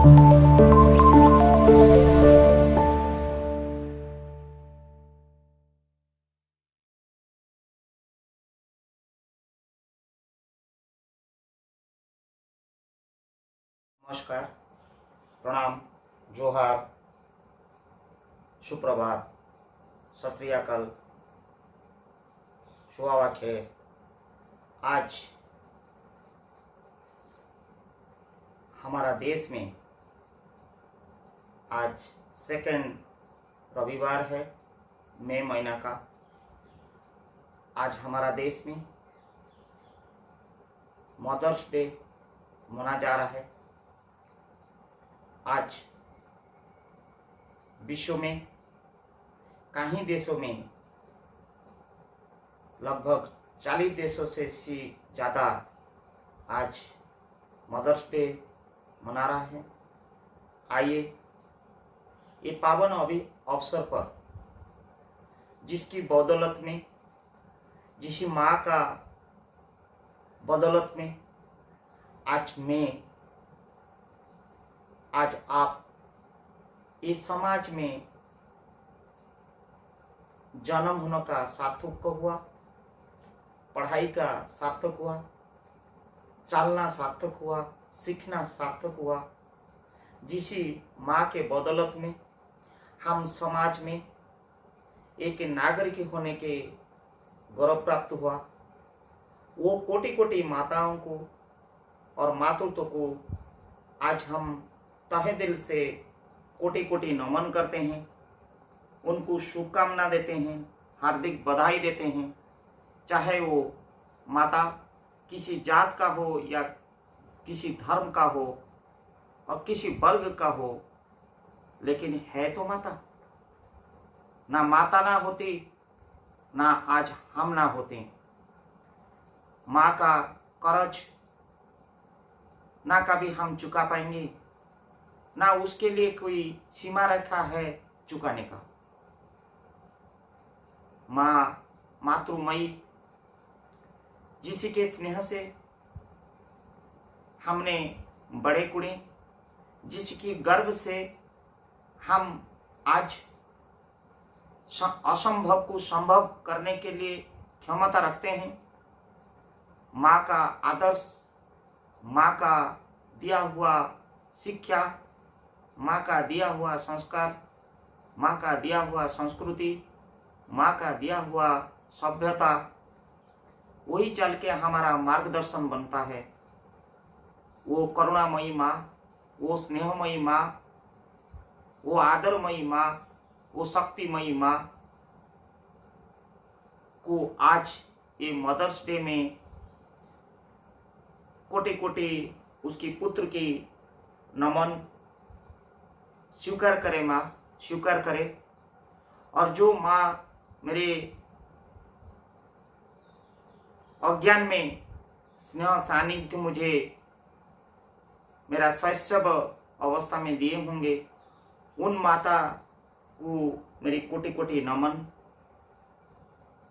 नमस्कार, प्रणाम, जोहार, सुप्रभात, सत श्री अकाल, शुआ खैर। आज हमारा देश में आज सेकेंड रविवार है मई महीना का। आज हमारा देश में मदर्स डे मना जा रहा है। आज विश्व में कई देशों में लगभग 40 देशों से ज़्यादा आज मदर्स डे मना रहा है। आइए ये पावन अवसर पर जिसकी बदौलत में, जिस माँ का बदौलत में आज आप इस समाज में जन्म होने का सार्थक हुआ, पढ़ाई का सार्थक हुआ, चलना सार्थक हुआ, सीखना सार्थक हुआ। जिसी माँ के बदौलत में हम समाज में एक नागरिक होने के गौरव प्राप्त हुआ। वो कोटि कोटि माताओं को और मातृत्व को आज हम तहे दिल से कोटि कोटि नमन करते हैं, उनको शुभकामना देते हैं, हार्दिक बधाई देते हैं। चाहे वो माता किसी जात का हो या किसी धर्म का हो और किसी वर्ग का हो, लेकिन है तो माता। ना माता ना होती, ना आज हम ना होते। माँ का कर्ज ना कभी हम चुका पाएंगे, ना उसके लिए कोई सीमा रेखा है चुकाने का। माँ मातृमयी, जिसी के स्नेह से हमने बड़े कुड़े, जिसकी गर्भ से हम आज असंभव को संभव करने के लिए क्षमता रखते हैं। माँ का आदर्श, माँ का दिया हुआ शिक्षा, माँ का दिया हुआ संस्कार, माँ का दिया हुआ संस्कृति, माँ का दिया हुआ सभ्यता, वही चल के हमारा मार्गदर्शन बनता है। वो करुणामयी माँ, वो स्नेहमयी माँ, वो आदरमयी माँ, वो शक्तिमयी माँ को आज ये मदर्स डे में कोटि कोटि उसकी पुत्र की नमन स्वीकार करे। माँ स्वीकार करे। और जो माँ मेरे अज्ञान में स्नेह सानिध्य मुझे मेरा शैशव अवस्था में दिए होंगे, उन माता को मेरी कोटि कोटि नमन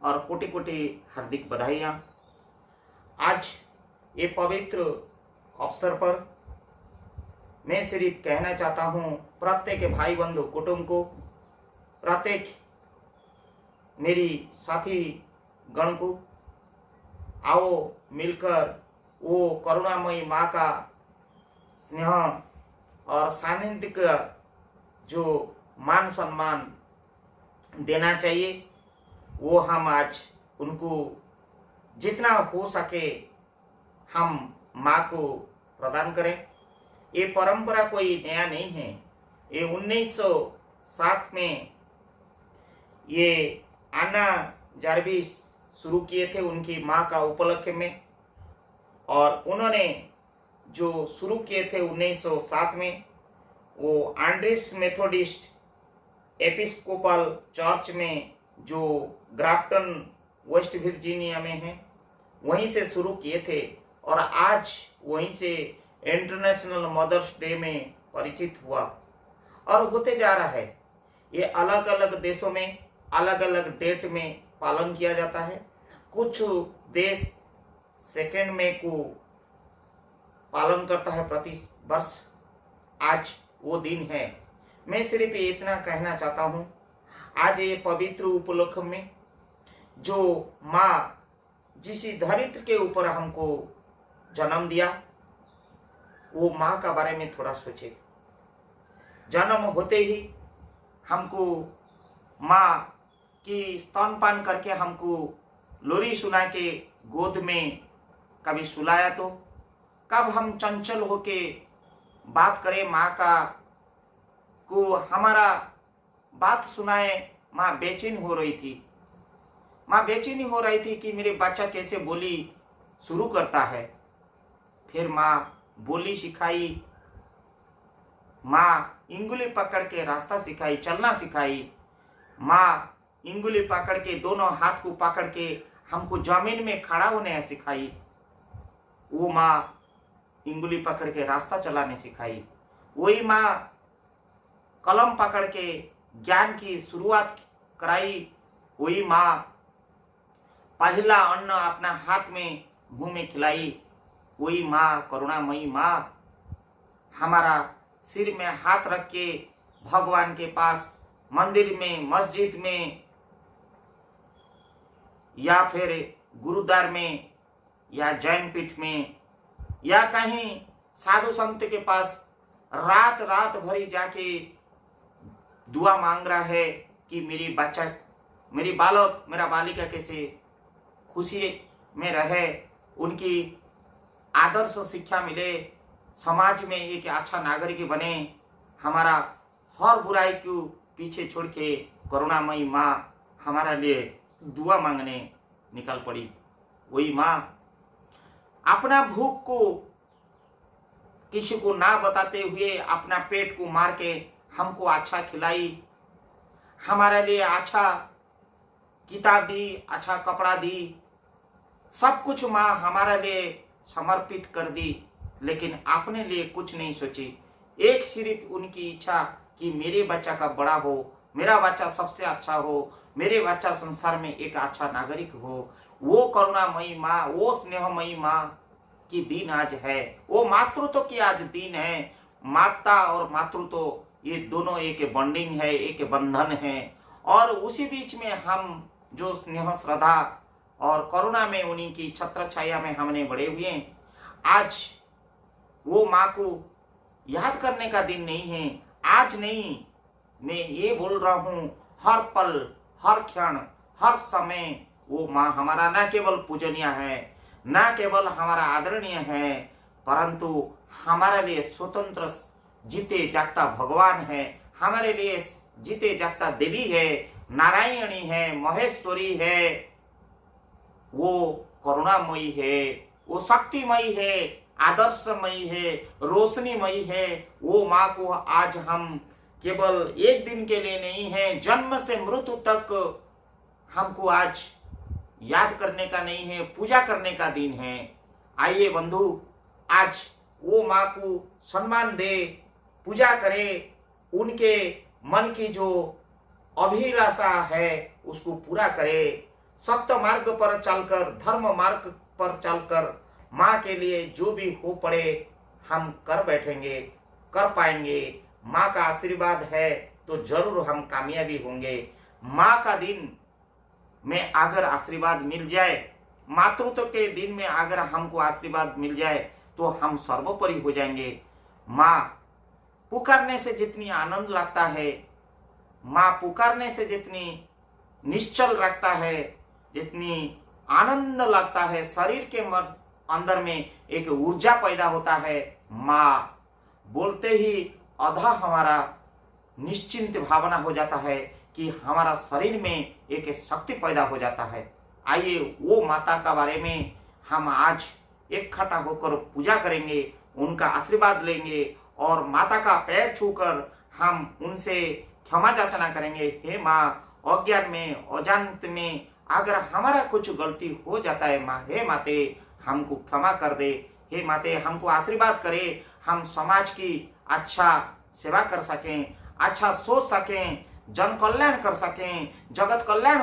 और कोटि कोटि हार्दिक बधाइयाँ। आज ये पवित्र अवसर पर मैं सिर्फ कहना चाहता हूँ प्रत्येक भाई बंधु कुटुंब को, प्रत्येक मेरी साथी गण को, आओ मिलकर वो करुणामयी माँ का स्नेह और सानिध्य का जो मान सम्मान देना चाहिए, वो हम आज उनको जितना हो सके हम माँ को प्रदान करें। ये परंपरा कोई नया नहीं है। ये 1907 में ये अन्ना जार्विस शुरू किए थे उनकी माँ का उपलक्ष्य में, और उन्होंने जो शुरू किए थे 1907 में, वो आंड्रेस मेथोडिस्ट एपिस्कोपल चर्च में जो ग्राफ्टन वेस्ट वर्जीनिया में है, वहीं से शुरू किए थे। और आज वहीं से इंटरनेशनल मदर्स डे में परिचित हुआ और होते जा रहा है। ये अलग अलग देशों में अलग अलग डेट में पालन किया जाता है। कुछ देश सेकेंड मई को पालन करता है प्रति वर्ष। आज वो दिन है। मैं सिर्फ इतना कहना चाहता हूँ, आज ये पवित्र उपलक्ष्य में जो माँ जिस धरित्र के ऊपर हमको जन्म दिया, वो माँ का बारे में थोड़ा सोचे। जन्म होते ही हमको माँ की स्तनपान करके हमको लोरी सुना के गोद में कभी सुलाया, तो कब हम चंचल होके बात करें माँ का को हमारा बात सुनाए। माँ बेचैन हो रही थी, माँ बेचैनी हो रही थी कि मेरे बच्चा कैसे बोली शुरू करता है। फिर माँ बोली सिखाई, माँ इंगुली पकड़ के रास्ता सिखाई, चलना सिखाई। माँ इंगुली पकड़ के दोनों हाथ को पकड़ के हमको जमीन में खड़ा होने सिखाई। वो माँ इंगुली पकड़ के रास्ता चलाने सिखाई। वही माँ कलम पकड़ के ज्ञान की शुरुआत कराई। वही माँ पहला अन्न अपना हाथ में मुंह में खिलाई। वही माँ करुणामयी माँ हमारा सिर में हाथ रख के भगवान के पास मंदिर में, मस्जिद में या फिर गुरुद्वार में या जैन पीठ में या कहीं साधु संत के पास रात रात भरी जाके दुआ मांग रहा है कि मेरी बच्चा, मेरी बालक, मेरा बालिका कैसे खुशी में रहे, उनकी आदर्श शिक्षा मिले, समाज में एक अच्छा नागरिक बने। हमारा हर बुराई को पीछे छोड़ के करुणामयी माँ हमारा लिए दुआ मांगने निकल पड़ी। वही माँ अपना भूख को किसी को ना बताते हुए अपना पेट को मार के हमको अच्छा खिलाई, हमारे लिए अच्छा किताब दी, अच्छा कपड़ा दी, सब कुछ माँ हमारे लिए समर्पित कर दी। लेकिन अपने लिए कुछ नहीं सोची। एक सिर्फ उनकी इच्छा कि मेरे बच्चा का बड़ा हो, मेरा बच्चा सबसे अच्छा हो, मेरे बच्चा संसार में एक अच्छा नागरिक हो। वो करुणामयी माँ, वो स्नेहमयी माँ की दिन आज है, वो मातृत्व की आज दिन है। माता और मातृत्व ये दोनों एक बॉन्डिंग है, एक बंधन है। और उसी बीच में हम जो स्नेह, श्रद्धा और करुणा में उन्हीं की छत्र छाया में हमने बड़े हुए हैं। आज वो माँ को याद करने का दिन नहीं है। आज नहीं, मैं ये बोल रहा हूँ, हर पल, हर क्षण, हर समय वो माँ हमारा न केवल पूजनीय है, न केवल हमारा आदरणीय है, परंतु हमारे लिए स्वतंत्र जीते जागता भगवान है, हमारे लिए जीते जागता देवी है, नारायणी है, महेश्वरी है, वो करुणामयी है, वो शक्तिमयी है, आदर्शमयी है, रोशनीमयी है। वो माँ को आज हम केवल एक दिन के लिए नहीं है, जन्म से मृत्यु तक हमको आज याद करने का नहीं है, पूजा करने का दिन है। आइए बंधु, आज वो माँ को सम्मान दे, पूजा करे, उनके मन की जो अभिलाषा है उसको पूरा करे। सत्य मार्ग पर चलकर, धर्म मार्ग पर चलकर माँ के लिए जो भी हो पड़े हम कर बैठेंगे, कर पाएंगे। माँ का आशीर्वाद है तो जरूर हम कामयाबी होंगे। माँ का दिन में अगर आशीर्वाद मिल जाए, मातृत्व के दिन में अगर हमको आशीर्वाद मिल जाए तो हम सर्वोपरि हो जाएंगे। माँ पुकारने से जितनी आनंद लगता है, माँ पुकारने से जितनी निश्चल रखता है, जितनी आनंद लगता है, शरीर के अंदर में एक ऊर्जा पैदा होता है। माँ बोलते ही आधा हमारा निश्चिंत भावना हो जाता है कि हमारा शरीर में एक शक्ति पैदा हो जाता है। आइए वो माता का बारे में हम आज इकट्ठा होकर पूजा करेंगे, उनका आशीर्वाद लेंगे और माता का पैर छूकर हम उनसे क्षमा याचना करेंगे। हे माँ, अज्ञान में, अजानत में अगर हमारा कुछ गलती हो जाता है माँ, हे माते हमको क्षमा कर दे। हे माते हमको आशीर्वाद करे, हम समाज की अच्छा सेवा कर सकें, अच्छा सोच सकें, जन कल्याण कर सकें, जगत कल्याण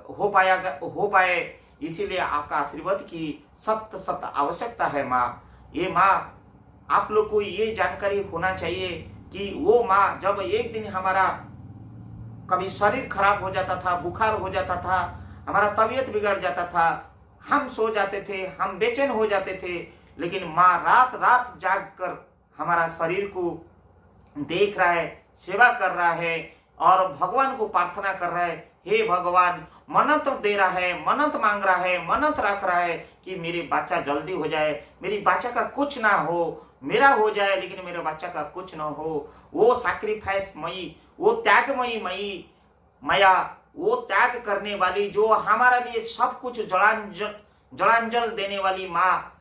हो पाए। इसीलिए आपका आशीर्वाद की सख्त आवश्यकता है माँ। ये माँ आप लोग को ये जानकारी होना चाहिए कि वो माँ जब एक दिन हमारा कभी शरीर खराब हो जाता था, बुखार हो जाता था, हमारा तबीयत बिगड़ जाता था, हम सो जाते थे, हम बेचैन हो जाते थे, लेकिन माँ रात रात जाग कर हमारा शरीर को देख रहा है, सेवा कर रहा है और भगवान को प्रार्थना कर रहा है, हे भगवान, मन्नत दे रहा है, मन्नत मांग रहा है, मन्नत रख रहा है कि मेरी बच्चा जल्दी हो जाए, मेरी बच्चा का कुछ ना हो, मेरा हो जाए लेकिन मेरे बच्चा का कुछ ना हो। वो सैक्रिफाइस मई, वो त्यागमयी मई माया, वो त्याग करने वाली, जो हमारा लिए सब कुछ जड़ांजल देने वाली माँ,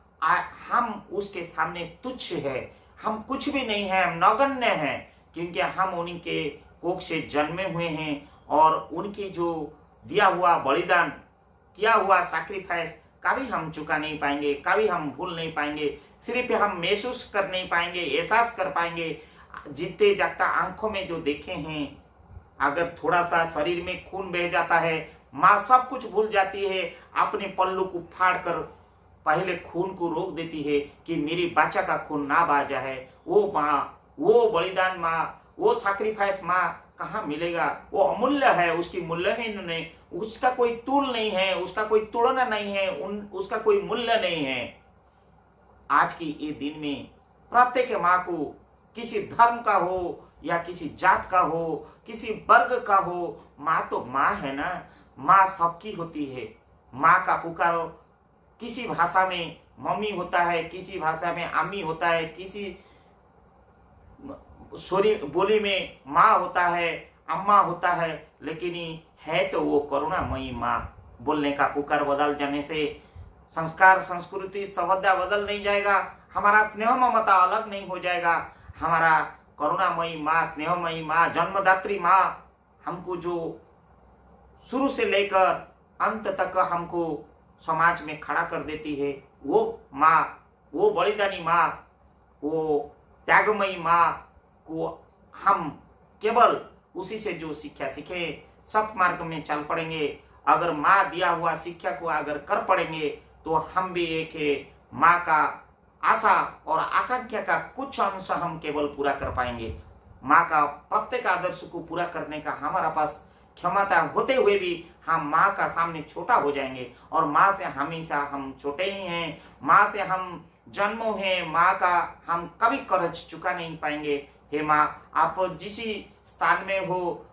हम उसके सामने तुच्छ है, हम कुछ भी नहीं है, हम नगण्य हैं, क्योंकि हम उन्हीं के कोख से जन्मे हुए हैं और उनकी जो दिया हुआ बलिदान, किया हुआ सैक्रिफाइस कभी हम चुका नहीं पाएंगे, कभी हम भूल नहीं पाएंगे, सिर्फ हम महसूस कर नहीं पाएंगे, एहसास कर पाएंगे। जीते जागता आंखों में जो देखे हैं, अगर थोड़ा सा शरीर में खून बह जाता है, माँ सब कुछ भूल जाती है, अपने पल्लू को फाड़ कर पहले खून को रोक देती है कि मेरी बच्चा का खून ना बह जाए। वो माँ, वो बलिदान माँ, वो सैक्रिफाइस माँ कहाँ मिलेगा? वो अमूल्य है, उसकी मूल्यहीन नहीं, उसका कोई तूल नहीं है, उसका कोई तुलना नहीं है, उसका कोई मूल्य नहीं है। आज की ये दिन में प्रत्येक माँ को, किसी धर्म का हो या किसी जात का हो, किसी वर्ग का हो, माँ तो माँ है ना, माँ सबकी होती है। माँ का पुकारो, किसी भाषा में मम्मी होता है, किसी भाषा में अम्मी होता है, किसी सोरी बोली में माँ होता है, अम्मा होता है, लेकिन है तो वो करुणामयी माँ। बोलने का पुकार बदल जाने से संस्कार, संस्कृति, सभ्यता बदल नहीं जाएगा, हमारा स्नेह ममता अलग नहीं हो जाएगा। हमारा करुणामयी माँ, स्नेहमयी माँ, जन्मदात्री माँ हमको जो शुरू से लेकर अंत तक हमको समाज में खड़ा कर देती है, वो माँ, वो बलिदानी माँ, वो त्यागमयी माँ को हम केवल उसी से जो शिक्षा सीखे, सत्मार्ग में चल पड़ेंगे। अगर माँ दिया हुआ शिक्षा को अगर कर पड़ेंगे तो हम भी एक माँ का आशा और आकांक्षा का कुछ अंश हम केवल पूरा कर पाएंगे। माँ का प्रत्येक आदर्श को पूरा करने का हमारा पास क्षमता होते हुए भी हम माँ का सामने छोटा हो जाएंगे, और माँ से हमेशा हम छोटे ही हैं। माँ से हम जन्मों हैं, माँ का हम कभी कर्ज चुका नहीं पाएंगे। हे माँ, आप जिस स्थान में हो,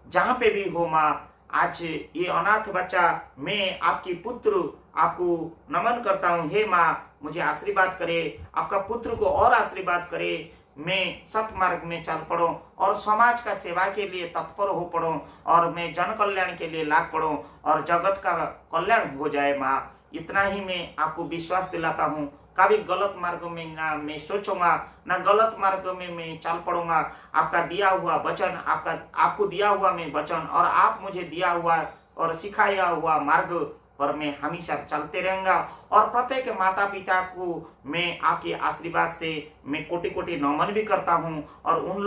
जहाँ पे भी हो माँ, आज ये अनाथ बच्चा, मैं आपकी पुत्र आपको नमन करता हूँ। हे माँ, मुझे आशीर्वाद करे, आपका पुत्र को और आशीर्वाद करे, मैं सत्मार्ग में चल पड़ूं और समाज का सेवा के लिए तत्पर हो पड़ूं, और मैं जन कल्याण के लिए लाग पड़ूं और जगत का कल्याण हो जाए। माँ, इतना ही मैं आपको विश्वास दिलाता हूँ। कभी गलत मार्ग में ना मैं सोचूंगा, ना गलत मार्ग में मैं चल पड़ूंगा। आपका दिया हुआ वचन, आपको दिया हुआ मैं वचन, और आप मुझे दिया हुआ और सिखाया हुआ मार्ग पर मैं हमेशा चलते रहूंगा। और प्रत्येक माता पिता को मैं आपके आशीर्वाद से मैं कोटि कोटि नमन भी करता हूँ, और उन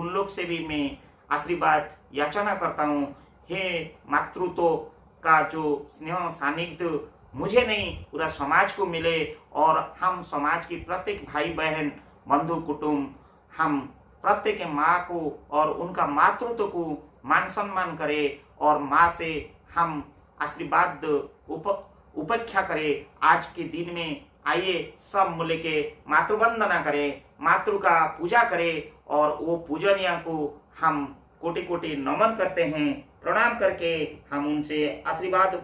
लोग से भी मैं आशीर्वाद याचना करता हूँ। हे मातृत्व का जो स्नेह सानिध्य मुझे नहीं, पूरा समाज को मिले, और हम समाज की प्रत्येक भाई बहन, बंधु कुटुंब, हम प्रत्येक माँ को और उनका मातृत्व को मान सम्मान करें, और माँ से हम आशीर्वाद उपेक्षा करें। आज के दिन में आइए सब मिल के मातृवंदना करें, मातृ का पूजा करें, और वो पूजनीय को हम कोटि कोटि नमन करते हैं। प्रणाम करके हम उनसे आशीर्वाद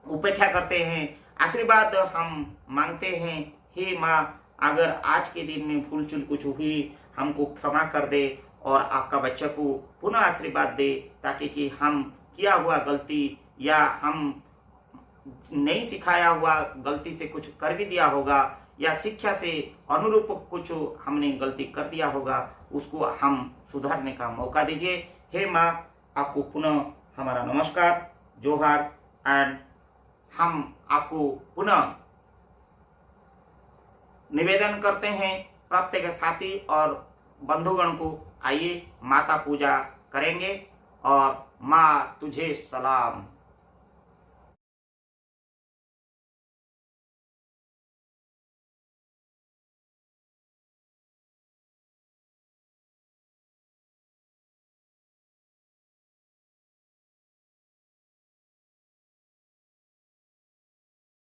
उपेक्षा करते हैं, आशीर्वाद हम मांगते हैं। हे माँ, अगर आज के दिन में भूल चूक कुछ हुई, हमको क्षमा कर दे, और आपका बच्चा को पुनः आशीर्वाद दे, ताकि कि हम किया हुआ गलती या हम नहीं सिखाया हुआ गलती से कुछ कर भी दिया होगा, या शिक्षा से अनुरूप कुछ हमने गलती कर दिया होगा, उसको हम सुधारने का मौका दीजिए। हे माँ, आपको पुनः हमारा नमस्कार, जोहार, एंड हम आपको पुनः निवेदन करते हैं प्रत्येक साथी और बंधुगण को, आइए माता पूजा करेंगे, और माँ तुझे सलाम।